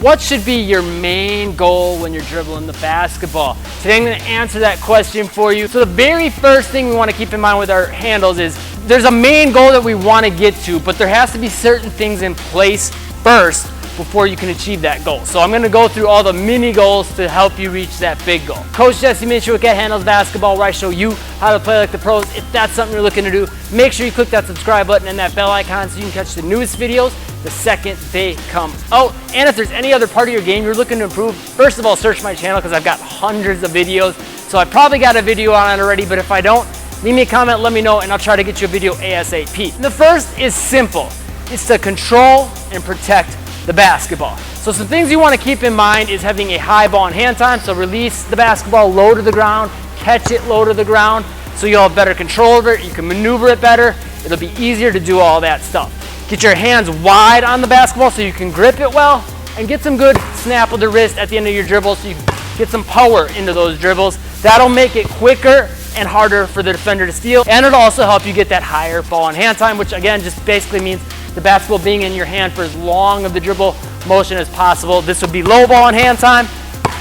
What should be your main goal when you're dribbling the basketball? Today I'm going to answer that question for you. So the very first thing we want to keep in mind with our handles is there's a main goal that we want to get to, but there has to be certain things in place first before you can achieve that goal. So I'm going to go through all the mini goals to help you reach that big goal. Coach Jesse Muench with Get Handles Basketball, where I show you how to play like the pros. If that's something you're looking to do, make sure you click that subscribe button and that bell icon so you can catch the newest videos the second they come out. And if there's any other part of your game you're looking to improve, first of all, search my channel because I've got hundreds of videos. So I probably got a video on it already, but if I don't, leave me a comment, let me know, and I'll try to get you a video ASAP. The first is simple. It's to control and protect the basketball. So some things you want to keep in mind is having a high ball and hand time. So release the basketball low to the ground, catch it low to the ground, so you'll have better control over it. You can maneuver it better. It'll be easier to do all that stuff. Get your hands wide on the basketball so you can grip it well, and get some good snap of the wrist at the end of your dribble so you can get some power into those dribbles. That'll make it quicker and harder for the defender to steal, and it'll also help you get that higher ball and hand time, which again just basically means the basketball being in your hand for as long of the dribble motion as possible. This would be low ball and hand time.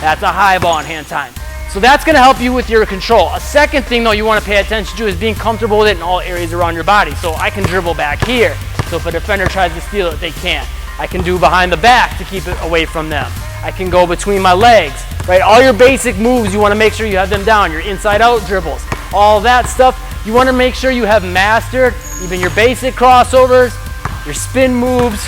That's a high ball and hand time. So that's going to help you with your control. A second thing though you want to pay attention to is being comfortable with it in all areas around your body. So I can dribble back here. So if a defender tries to steal it, they can't. I can do behind the back to keep it away from them. I can go between my legs, right? All your basic moves, you want to make sure you have them down. Your inside out dribbles, all that stuff. You want to make sure you have mastered even your basic crossovers, your spin moves,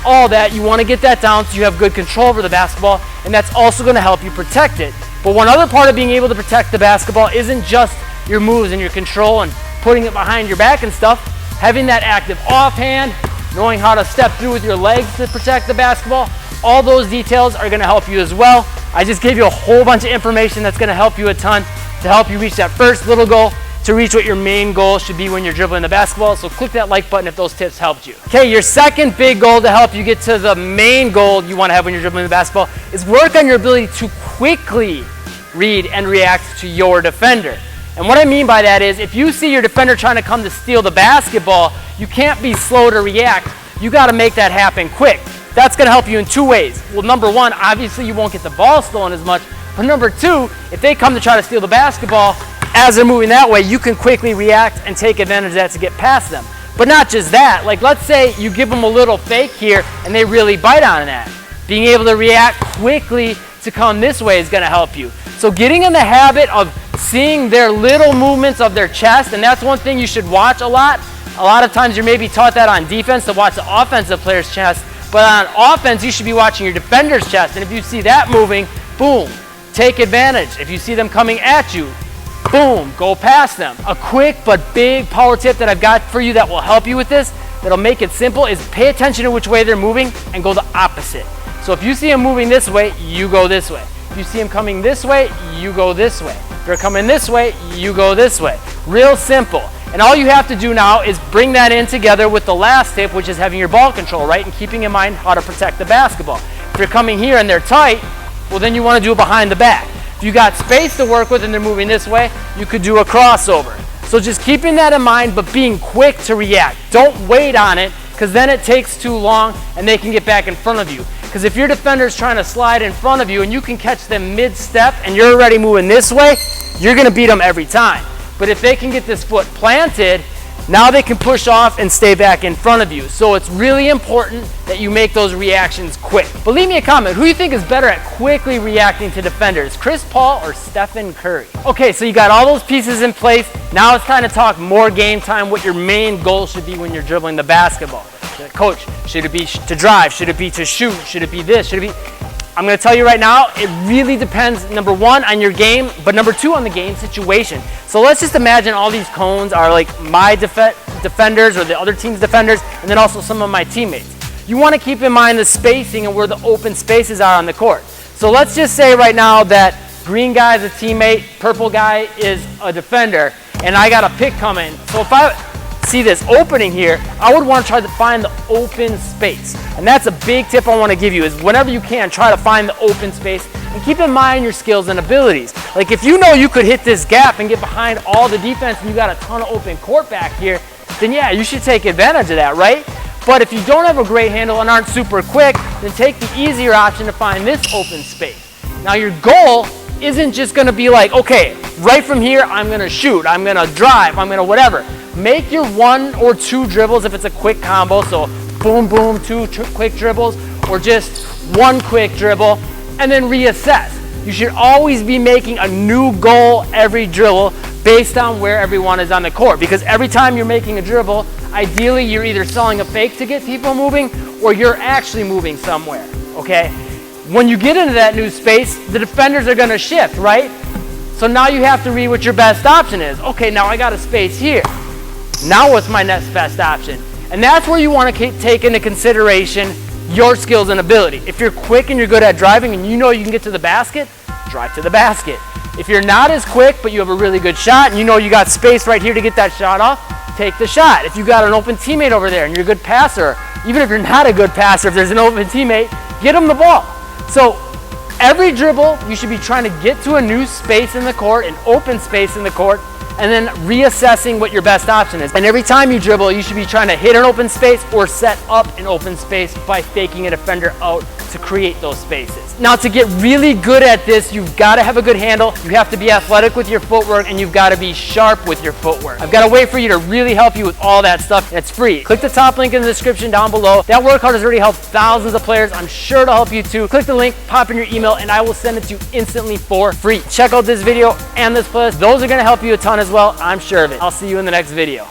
all that. You want to get that down so you have good control over the basketball, and that's also going to help you protect it. But one other part of being able to protect the basketball isn't just your moves and your control and putting it behind your back and stuff. Having that active offhand, knowing how to step through with your legs to protect the basketball, all those details are going to help you as well. I just gave you a whole bunch of information that's going to help you a ton to help you reach that first little goal, to reach what your main goal should be when you're dribbling the basketball. So click that like button if those tips helped you. Okay, your second big goal to help you get to the main goal you want to have when you're dribbling the basketball is work on your ability to quickly read and react to your defender. And what I mean by that is if you see your defender trying to come to steal the basketball, you can't be slow to react. You got to make that happen quick. That's going to help you in two ways. Well, number one, obviously you won't get the ball stolen as much. But number two, if they come to try to steal the basketball, as they're moving that way, you can quickly react and take advantage of that to get past them. But not just that, like let's say you give them a little fake here and they really bite on that. Being able to react quickly to come this way is going to help you. So getting in the habit of seeing their little movements of their chest, and that's one thing you should watch a lot. A lot of times you're maybe taught that on defense to watch the offensive player's chest, but on offense you should be watching your defender's chest, and if you see that moving, boom, take advantage. If you see them coming at you, boom, go past them. A quick but big power tip that I've got for you that will help you with this, that'll make it simple, is pay attention to which way they're moving and go the opposite. So if you see them moving this way, you go this way. If you see them coming this way, you go this way. If they're coming this way, you go this way. Real simple. And all you have to do now is bring that in together with the last tip, which is having your ball control, right? And keeping in mind how to protect the basketball. If they're coming here and they're tight, well then you want to do it behind the back. If you got space to work with and they're moving this way, you could do a crossover. So just keeping that in mind, but being quick to react. Don't wait on it, because then it takes too long and they can get back in front of you. Because if your defender's trying to slide in front of you and you can catch them mid-step and you're already moving this way, you're going to beat them every time. But if they can get this foot planted, now they can push off and stay back in front of you. So it's really important that you make those reactions quick. But leave me a comment. Who do you think is better at quickly reacting to defenders? Chris Paul or Stephen Curry? Okay, so you got all those pieces in place. Now it's time to talk more game time, what your main goal should be when you're dribbling the basketball. Coach, should it be to drive? Should it be to shoot? Should it be this? Should it be... I'm going to tell you right now, it really depends, number one, on your game, but number two, on the game situation. So let's just imagine all these cones are like my defenders or the other team's defenders, and then also some of my teammates. You want to keep in mind the spacing and where the open spaces are on the court. So let's just say right now that green guy is a teammate, purple guy is a defender, and I got a pick coming. So if I see this opening here, I would want to try to find the open space. And that's a big tip I want to give you, is whenever you can, try to find the open space and keep in mind your skills and abilities. Like if you know you could hit this gap and get behind all the defense and you got a ton of open court back here, then yeah, you should take advantage of that, right? But if you don't have a great handle and aren't super quick, then take the easier option to find this open space. Now your goal isn't just gonna be like, okay, right from here, I'm gonna shoot, I'm gonna drive, I'm gonna whatever. Make your 1 or 2 dribbles if it's a quick combo, so boom, boom, 2 quick dribbles, or just 1 quick dribble, and then reassess. You should always be making a new goal every dribble based on where everyone is on the court, because every time you're making a dribble, ideally you're either selling a fake to get people moving or you're actually moving somewhere, okay? When you get into that new space, the defenders are gonna shift, right? So now you have to read what your best option is. Okay, now I got a space here. Now what's my next best option? And that's where you wanna take into consideration your skills and ability. If you're quick and you're good at driving and you know you can get to the basket, drive to the basket. If you're not as quick, but you have a really good shot and you know you got space right here to get that shot off, take the shot. If you got an open teammate over there and you're a good passer, even if you're not a good passer, if there's an open teammate, get them the ball. So every dribble, you should be trying to get to a new space in the court, an open space in the court, and then reassessing what your best option is. And every time you dribble, you should be trying to hit an open space or set up an open space by faking a defender out to create those spaces. Now, to get really good at this, you've got to have a good handle, you have to be athletic with your footwork, and you've got to be sharp with your footwork. I've got a way for you to really help you with all that stuff, and it's free. Click the top link in the description down below. That workout has already helped thousands of players. I'm sure it'll help you too. Click the link, pop in your email, and I will send it to you instantly for free. Check out this video and this playlist. Those are going to help you a ton as well. I'm sure of it. I'll see you in the next video.